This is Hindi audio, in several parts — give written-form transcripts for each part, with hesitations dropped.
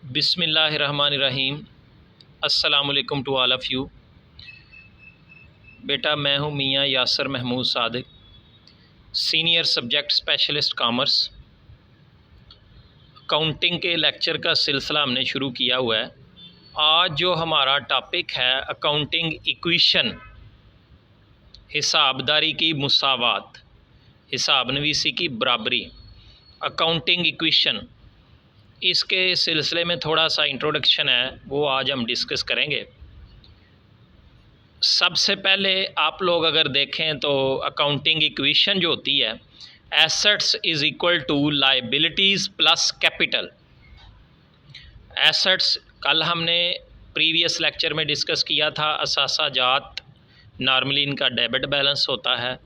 बिस्मिल्लाहिर्रहमानिर्रहीम। अस्सलाम वालेकुम टू ऑल ऑफ़ यू। बेटा मैं हूँ Mian Yasir Mahmood Sadiq, senior subject specialist commerce. Accounting के लेक्चर का सिलसिला हमने शुरू किया हुआ है। आज जो हमारा टॉपिक है अकाउंटिंग इक्वेशन, हिसाबदारी की मुसावात, हिसाब नवीसी की बराबरी, अकाउंटिंग इक्वेशन, इसके सिलसिले में थोड़ा सा इंट्रोडक्शन है वो आज हम डिस्कस करेंगे। सबसे पहले आप लोग अगर देखें तो अकाउंटिंग इक्वेशन जो होती है, assets is equal to liabilities plus capital. Assets कल हमने प्रीवियस लेक्चर में डिस्कस किया था, असासा जात नॉर्मली इनका डेबिट बैलेंस होता है।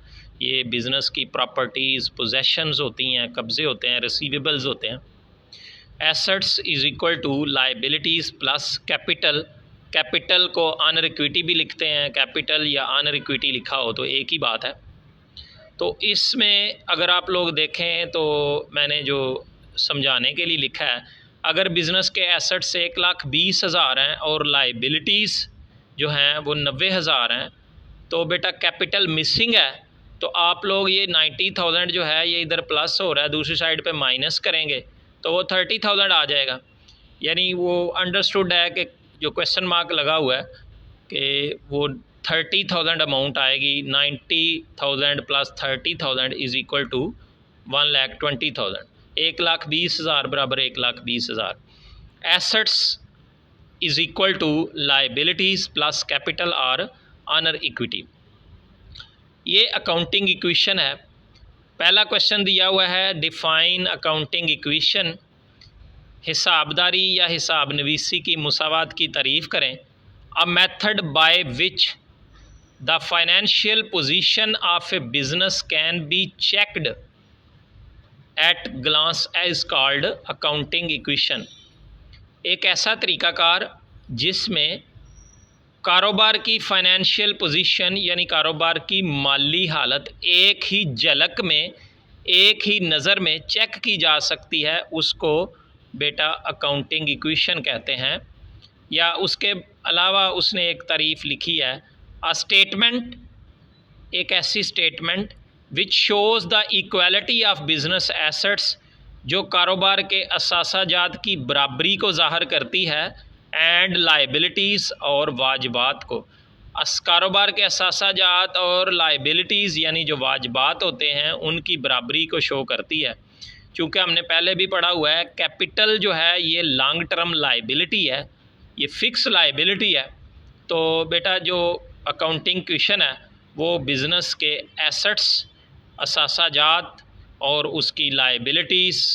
ये बिज़नेस की प्रॉपर्टीज़ पोजेशंस होती हैं, कब्ज़े होते हैं, रिसीवेबल्स होते हैं। Assets is equal to liabilities plus capital. Capital को ऑनर इक्विटी भी लिखते हैं, कैपिटल या ऑनर इक्विटी लिखा हो तो एक ही बात है। तो इसमें अगर आप लोग देखें तो मैंने जो समझाने के लिए लिखा है, अगर बिज़नेस के एसेट्स 1,20,000 हैं और लायबिलिटीज़ जो हैं वो 90,000 हैं, तो बेटा कैपिटल मिसिंग है। तो आप लोग ये 90,000 जो है ये इधर प्लस हो रहा है, दूसरी साइड पे माइनस करेंगे तो वो 30,000 आ जाएगा। यानी वो अंडरस्टूड है कि जो क्वेश्चन मार्क लगा हुआ है कि वो 30,000 अमाउंट आएगी। 90,000 प्लस 30,000 इज़ इक्वल टू 1,20,000। 1,20,000 बराबर 1,20,000। Assets is equal to liabilities plus capital और ऑनर इक्विटी। ये अकाउंटिंग इक्वेशन है। पहला क्वेश्चन दिया हुआ है, डिफ़ाइन अकाउंटिंग इक्वेशन, हिसाबदारी या हिसाब नवीसी की मुसावात की तारीफ़ करें। A method by which the financial position of a business can be checked at glance is called accounting equation. एक ऐसा तरीक़ाकार जिसमें कारोबार की फ़ाइनेंशियल पोजीशन यानी कारोबार की माली हालत एक ही झलक में, एक ही नज़र में चेक की जा सकती है, उसको बेटा अकाउंटिंग इक्वेशन कहते हैं। या उसके अलावा उसने एक तारीफ़ लिखी है, अ स्टेटमेंट, एक ऐसी statement which shows the equality of business assets, जो कारोबार के असासाजात की बराबरी को ज़ाहिर करती है, एंड लायबिलिटीज़ और वाजिबात को। कारोबार के असासाजात और लायबिलिटीज़ यानी जो वाजिबात होते हैं उनकी बराबरी को शो करती है। चूँकि हमने पहले भी पढ़ा हुआ है, कैपिटल जो है ये लॉन्ग टर्म लायबिलिटी है, ये फ़िक्स लायबिलिटी है। तो बेटा जो अकाउंटिंग इक्वेशन है वो बिज़नेस के एसेट्स, असासाजात और उसकी लायबिलिटीज़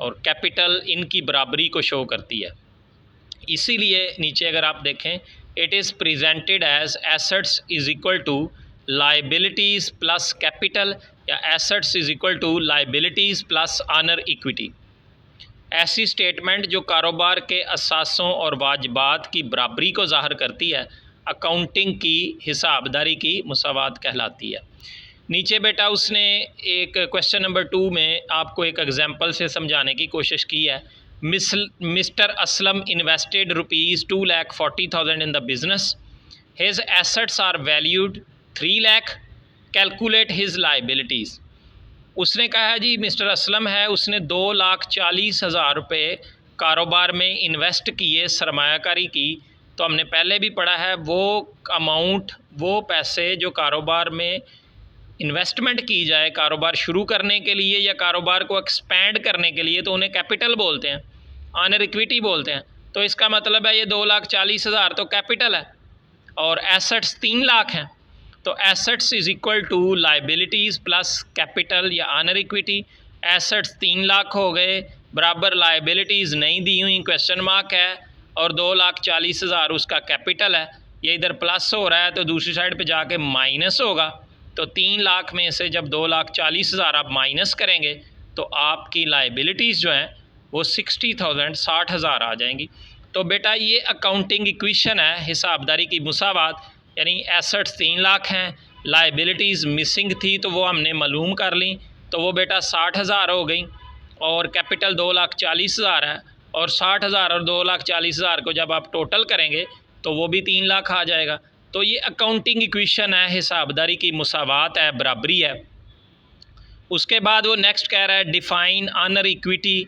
और कैपिटल, इनकी बराबरी को शो करती है। इसीलिए नीचे अगर आप देखें, it is presented as assets is equal to liabilities plus capital या assets is equal to liabilities plus owner equity. ऐसी स्टेटमेंट जो कारोबार के असासों और वाजिबात की बराबरी को ज़ाहिर करती है, अकाउंटिंग की हिसाबदारी की मुसावात कहलाती है। नीचे बेटा उसने एक क्वेश्चन नंबर 2 में आपको एक एग्जांपल से समझाने की कोशिश की है। Mister Aslam invested ₹2,40,000 in the business, his assets are valued 3 lakh, calculate his liabilities. उसने कहा है जी मिस्टर असलम है, उसने 2,40,000 रुपये कारोबार में इन्वेस्ट किए, सरमायाकारी की। तो हमने पहले भी पढ़ा है वो अमाउंट, वो पैसे जो कारोबार में इन्वेस्टमेंट की जाए कारोबार शुरू करने के लिए या कारोबार को एक्सपेंड करने के लिए, तो उन्हें कैपिटल बोलते हैं, ऑनर इक्विटी बोलते हैं। तो इसका मतलब है ये 2,40,000 तो कैपिटल है और एसेट्स 3 लाख हैं। तो assets is equal to liabilities plus capital या ऑनर इक्विटी। एसेट्स 3 लाख हो गए, बराबर लायबिलिटीज़ नहीं दी हुई, क्वेश्चन मार्क है, और 2,40,000 उसका कैपिटल है। ये इधर प्लस हो रहा है तो दूसरी साइड पे जाके माइनस होगा। तो 3 लाख में से जब 2,40,000 आप माइनस करेंगे तो आपकी लायबिलिटीज़ जो हैं वो 60,000 60,000 आ जाएंगी। तो बेटा ये अकाउंटिंग इक्वेशन है हिसाबदारी की मुसावात, यानी एसेट्स 3 लाख हैं, लायबिलिटीज़ मिसिंग थी तो वो हमने मालूम कर ली, तो वो बेटा 60,000 हो गई, और कैपिटल 2,40,000 है और 60,000 और 2,40,000 को जब आप टोटल करेंगे तो वो भी 3 लाख आ जाएगा। तो ये अकाउंटिंग इक्वेशन है, हिसाबदारी की मुसावात है, बराबरी है। उसके बाद वो नेक्स्ट कह रहा है define honour equity,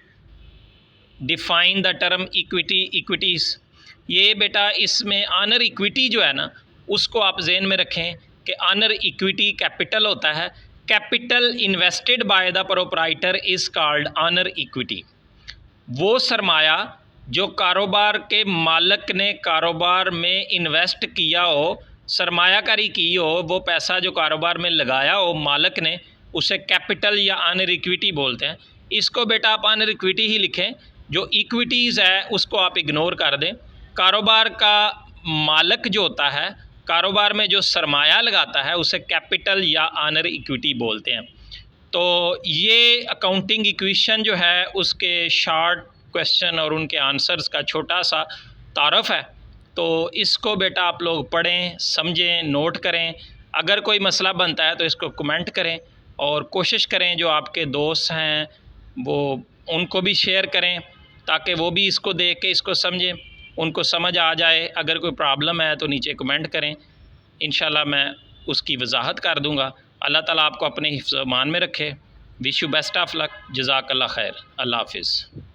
define the term equity equities. ये बेटा इसमें ऑनर इक्विटी जो है ना उसको आप जहन में रखें कि ऑनर इक्विटी कैपिटल होता है, capital invested by the proprietor is called honour equity. वो सरमाया जो कारोबार के मालिक ने कारोबार में इन्वेस्ट किया हो, सरमायाकारी की हो, वो पैसा जो कारोबार में लगाया हो मालिक ने, उसे कैपिटल या ऑनर इक्विटी बोलते हैं। इसको बेटा आप ऑनर इक्विटी ही लिखें, जो इक्विटीज़ है उसको आप इग्नोर कर दें। कारोबार का मालिक जो होता है, कारोबार में जो सरमाया लगाता है, उसे कैपिटल या ऑनर इक्विटी बोलते हैं। तो ये अकाउंटिंग इक्वेशन जो है उसके शॉर्ट क्वेश्चन और उनके आंसर्स का छोटा सा तारफ़ है। तो इसको बेटा आप लोग पढ़ें, समझें, नोट करें। अगर कोई मसला बनता है तो इसको कमेंट करें और कोशिश करें जो आपके दोस्त हैं वो उनको भी शेयर करें ताकि वो भी इसको देख के इसको समझें, उनको समझ आ जाए। अगर कोई प्रॉब्लम है तो नीचे कमेंट करें, इंशाल्लाह मैं उसकी वजाहत कर दूँगा। अल्लाह ताला आपको अपने हिफ्ज़-ओ-मान में रखे। Wish you best of luck. जज़ाकल्लाह खैर। अल्लाह हाफ़िज़।